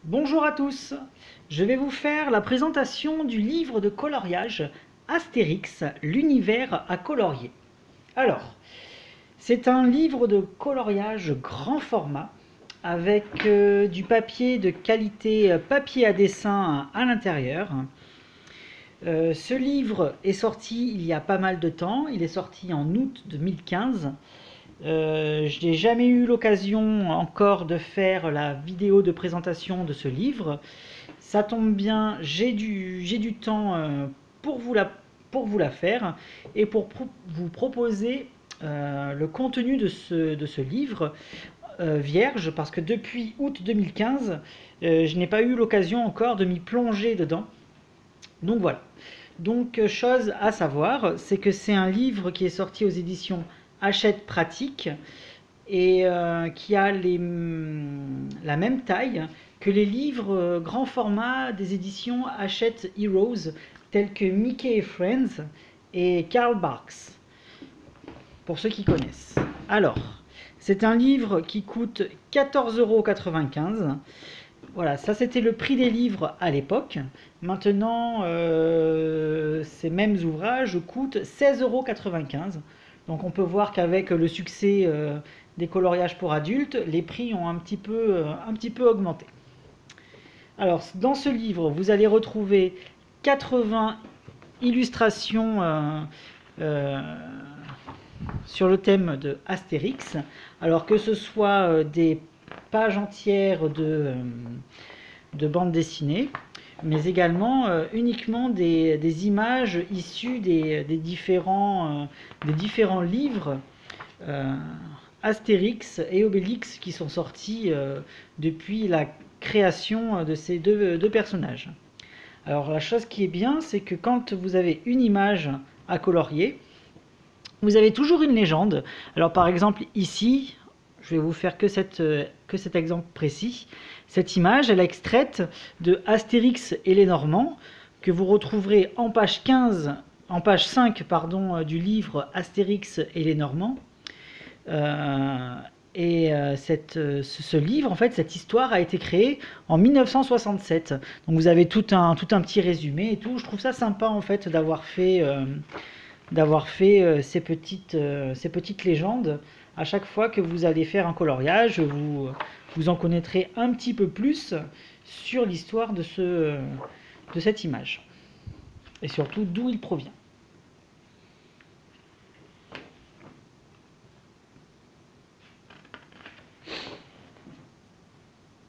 Bonjour à tous, je vais vous faire la présentation du livre de coloriage Astérix, l'univers à colorier. Alors, c'est un livre de coloriage grand format avec du papier de qualité papier à dessin à l'intérieur. Ce livre est sorti il y a pas mal de temps, il est sorti en août 2015. Je n'ai jamais eu l'occasion encore de faire la vidéo de présentation de ce livre. Ça tombe bien, j'ai du temps pour vous la faire et pour vous proposer le contenu de ce livre vierge, parce que depuis août 2015, je n'ai pas eu l'occasion encore de m'y plonger dedans. Donc voilà. Donc chose à savoir, c'est que c'est un livre qui est sorti aux éditions Hachette Pratique et qui a la même taille que les livres grand format des éditions Hachette Heroes tels que Mickey et Friends et Karl Barks, pour ceux qui connaissent. Alors, c'est un livre qui coûte 14,95 €. Voilà, ça c'était le prix des livres à l'époque. Maintenant, ces mêmes ouvrages coûtent 16,95 €. Donc on peut voir qu'avec le succès des coloriages pour adultes, les prix ont un petit peu augmenté. Alors, dans ce livre, vous allez retrouver 80 illustrations sur le thème de Astérix. Alors que ce soit des pages entières de bande dessinée, mais également uniquement des images issues des différents livres Astérix et Obélix qui sont sortis depuis la création de ces deux personnages. Alors la chose qui est bien, c'est que quand vous avez une image à colorier, vous avez toujours une légende. Alors par exemple ici, je vais vous faire que cet exemple précis. Cette image, elle est extraite de Astérix et les Normands, que vous retrouverez en page 15, en page 5 pardon, du livre Astérix et les Normands. Ce livre, en fait, cette histoire a été créée en 1967. Donc vous avez tout un petit résumé et tout. Je trouve ça sympa en fait d'avoir fait ces petites légendes. À chaque fois que vous allez faire un coloriage, vous en connaîtrez un petit peu plus sur l'histoire de cette image. Et surtout d'où il provient.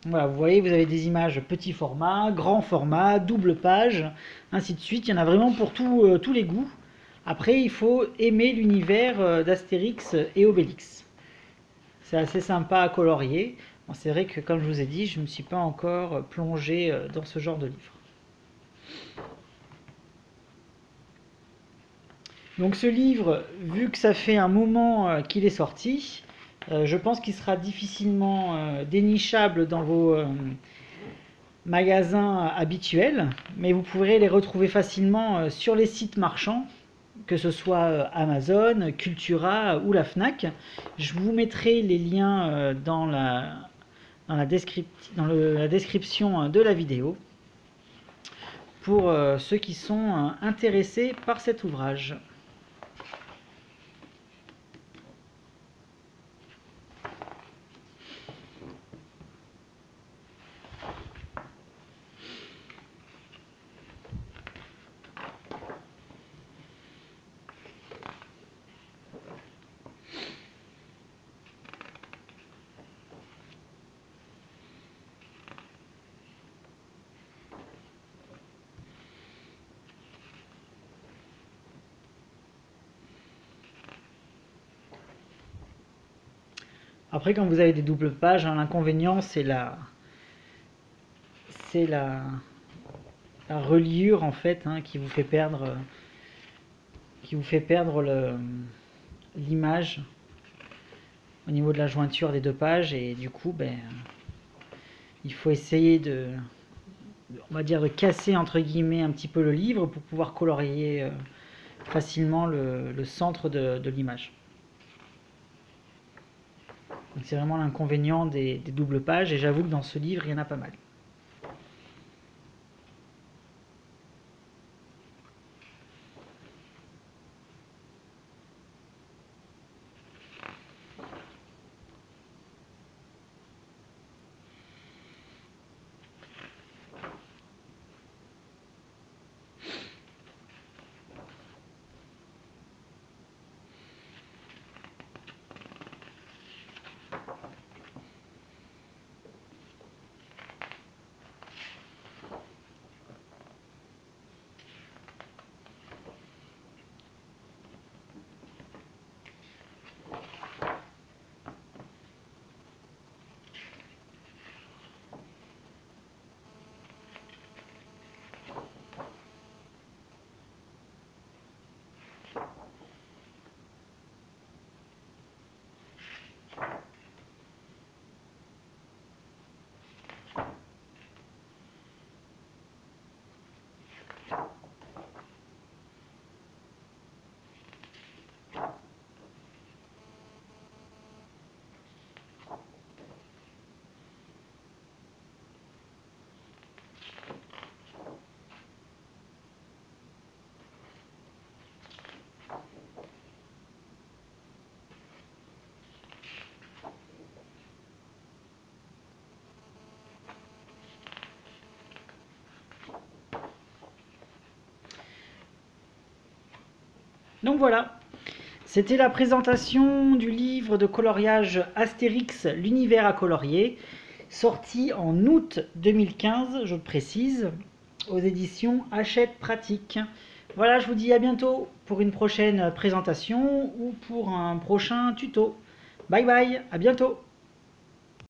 Voilà, vous voyez, vous avez des images petit format, grand format, double page, ainsi de suite. Il y en a vraiment pour tous les goûts. Après, il faut aimer l'univers d'Astérix et Obélix. C'est assez sympa à colorier. Bon, c'est vrai que, comme je vous ai dit, je ne me suis pas encore plongé dans ce genre de livre. Donc ce livre, vu que ça fait un moment qu'il est sorti, je pense qu'il sera difficilement dénichable dans vos magasins habituels, mais vous pourrez les retrouver facilement sur les sites marchands, que ce soit Amazon, Cultura ou la Fnac. Je vous mettrai les liens dans la description de la vidéo pour ceux qui sont intéressés par cet ouvrage. Après, quand vous avez des doubles pages, hein, l'inconvénient c'est la reliure en fait, hein, qui vous fait perdre l'image au niveau de la jointure des deux pages, et du coup il faut essayer on va dire de casser entre guillemets un petit peu le livre pour pouvoir colorier facilement le centre de l'image. C'est vraiment l'inconvénient des doubles pages, et j'avoue que dans ce livre il y en a pas mal. Donc voilà, c'était la présentation du livre de coloriage Astérix, l'univers à colorier, sorti en août 2015, je le précise, aux éditions Hachette Pratique. Voilà, je vous dis à bientôt pour une prochaine présentation ou pour un prochain tuto. Bye bye, à bientôt.